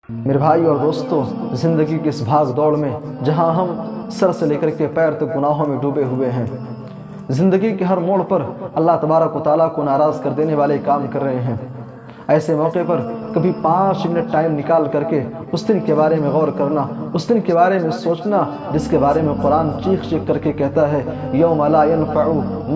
میرے بھائی اور دوستو، زندگی کی اس بھاگ دوڑ میں جہاں ہم سر سے لے کر کے پیر تک گناہوں میں ڈوبے ہوئے ہیں، زندگی کے ہر موڑ پر اللہ تبارک و تعالیٰ کو ناراض کر دینے والے کام کر رہے ہیں، ایسے موقع پر کبھی 5 منٹ ٹائم نکال کر کے اس دن کے بارے میں غور کرنا، اس دن کے بارے میں سوچنا جس کے بارے میں قرآن چیخ چیخ کر کے کہتا ہے یوم لا ينفع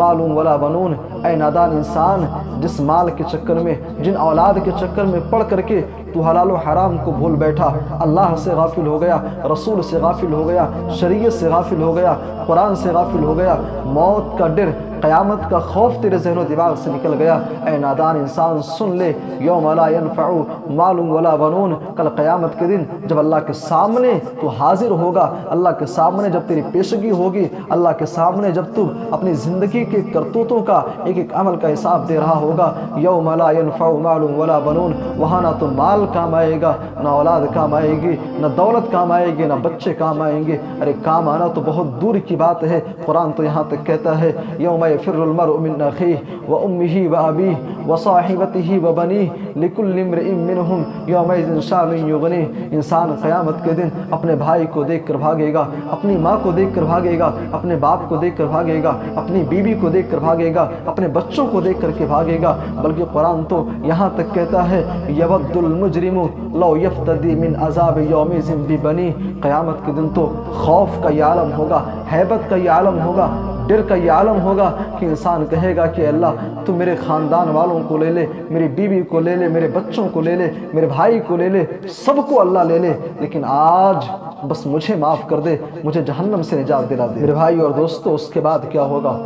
مال ولا بنون۔ اے نادان انسان، جس مال کے چکر میں، جن اولاد کے چکر میں پڑ کر کے تو حلال و حرام کو بھول بیٹھا، اللہ سے غافل ہو گیا، رسول سے غافل ہو گیا، شریعت سے غافل ہو گیا، قرآن سے غافل ہو گیا، موت کا ڈر، قیامت کا خوف تیرے ذہن و دماغ سے نکل گیا، اے نادان انسان سن لے، یوم لا ينفع مال ولا بنون۔ کل قیامت کے دن جب اللہ کے سامنے تو حاضر ہوگا، اللہ کے سامنے جب تیری پیشگی ہوگی، اللہ کے سامنے جب تو اپنی زندگی کے کرتوتوں کا ایک ایک عمل کا حساب دے رہا ہوگا، یوم لا ينفع مال ولا بنون، وہاں نہ تو مال کام آئے گا، نہ اولاد کام آئے گی، نہ دولت کام آئے گی، نہ بچے کام آئیں گے۔ ارے کام آنا تو بہت دور کی بات ہے، قرآن تو یہاں تک کہتا ہے یوم یفر المرء من اخیہ وامہ وابیہ وصاحبتہ وبنیہ لکل امرئ منہم یومئذ شأن یغنیہ۔ انسان قیامت کے دن اپنے بھائی کو دیکھ کر بھاگے گا، اپنی ماں کو دیکھ کر بھاگے گا، اپنے باپ کو دیکھ کر بھاگے گا، اپنی بیوی کو دیکھ کر بھاگے گا، اپنے بچوں کو دیکھ کر کے بھاگے گا، بلکہ قرآن تو یہاں تک کہتا ہے یود المجرم لو یفتدی من عذاب یومئذ ببنیہ۔ قیامت کے دن تو خوف کا یہ عالم ہوگا، ہیبت کا یہ عالم ہوگا، ڈر کا یہ عالم ہوگا کہ انسان کہے گا کہ اللہ تو میرے خاندان والوں کو لے لے، میری بیوی کو لے لے، میرے بچوں کو لے لے، میرے بھائی کو لے لے، سب کو اللہ لے لے، لیکن آج بس مجھے معاف کر دے، مجھے جہنم سے نجات دلا دے۔ میرے بھائی اور دوستو، اس کے بعد کیا ہوگا؟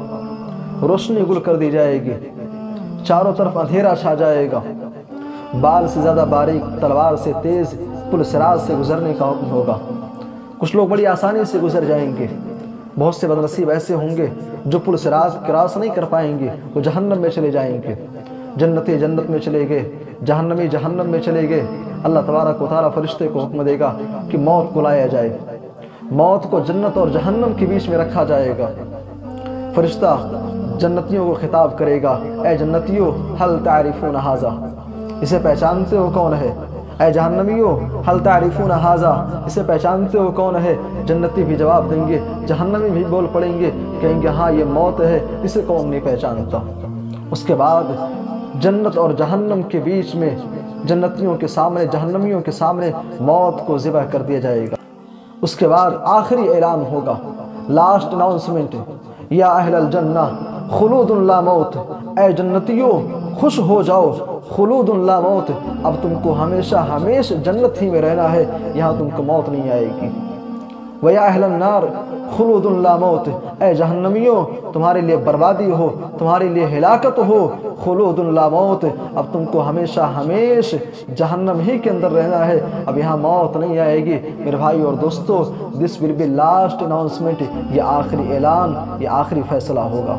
روشنی گل کر دی جائے گی، چاروں طرف اندھیرا چھا جائے گا، بال سے زیادہ باریک، تلوار سے تیز پل صراط سے گزرنے کا حکم ہوگا۔ کچھ لوگ بڑی آسانی سے گزر جائیں گے، بہت سے بدنصیب ایسے ہوں گے جو پل صراط کراس نہیں کر پائیں گے، وہ جہنم میں چلے جائیں گے، جنتی جنت میں چلے گئے، جہنمی جہنم میں چلے گئے۔ اللہ تبارک و تعالیٰ فرشتے کو حکم دے گا کہ موت کو لایا جائے، موت کو جنت اور جہنم کے بیچ میں رکھا جائے گا۔ فرشتہ جنتیوں کو خطاب کرے گا، اے جنتیوں هل تعرفون ھذا، اسے پہچانتے ہو کون ہے؟ اے جہنمیوں هل تعرفون ھذا، اسے پہچانتے ہو کون ہے؟ جنتی بھی جواب دیں گے، جہنمی بھی بول پڑیں گے، کہیں گے ہاں یہ موت ہے، اسے کون نہیں پہچانتا۔ اس کے بعد جنت اور جہنم کے بیچ میں جنتیوں کے سامنے، جہنمیوں کے سامنے موت کو ذبح کر دیا جائے گا۔ اس کے بعد آخری اعلان ہوگا، لاسٹ اناؤنسمنٹ، یا اہل الجنہ خلود لا موت، اے جنتیوں خوش ہو جاؤ، خلود لا موت، اب تم کو ہمیشہ ہمیشہ جنت ہی میں رہنا ہے، یہاں تم کو موت نہیں آئے گی۔ وَيَا أَهْلَ النَّارِ خُلُودٌ لَا مَوْتِ، اے جہنمیوں تمہارے لیے بربادی ہو، تمہارے لیے ہلاکت ہو، خلود لا موت، اب تم کو ہمیشہ ہمیشہ جہنم ہی کے اندر رہنا ہے، اب یہاں موت نہیں آئے گی۔ میرے بھائی اور دوستو، دس ول بی لاسٹ اناؤنسمنٹ، یہ آخری اعلان، یہ آخری فیصلہ ہوگا۔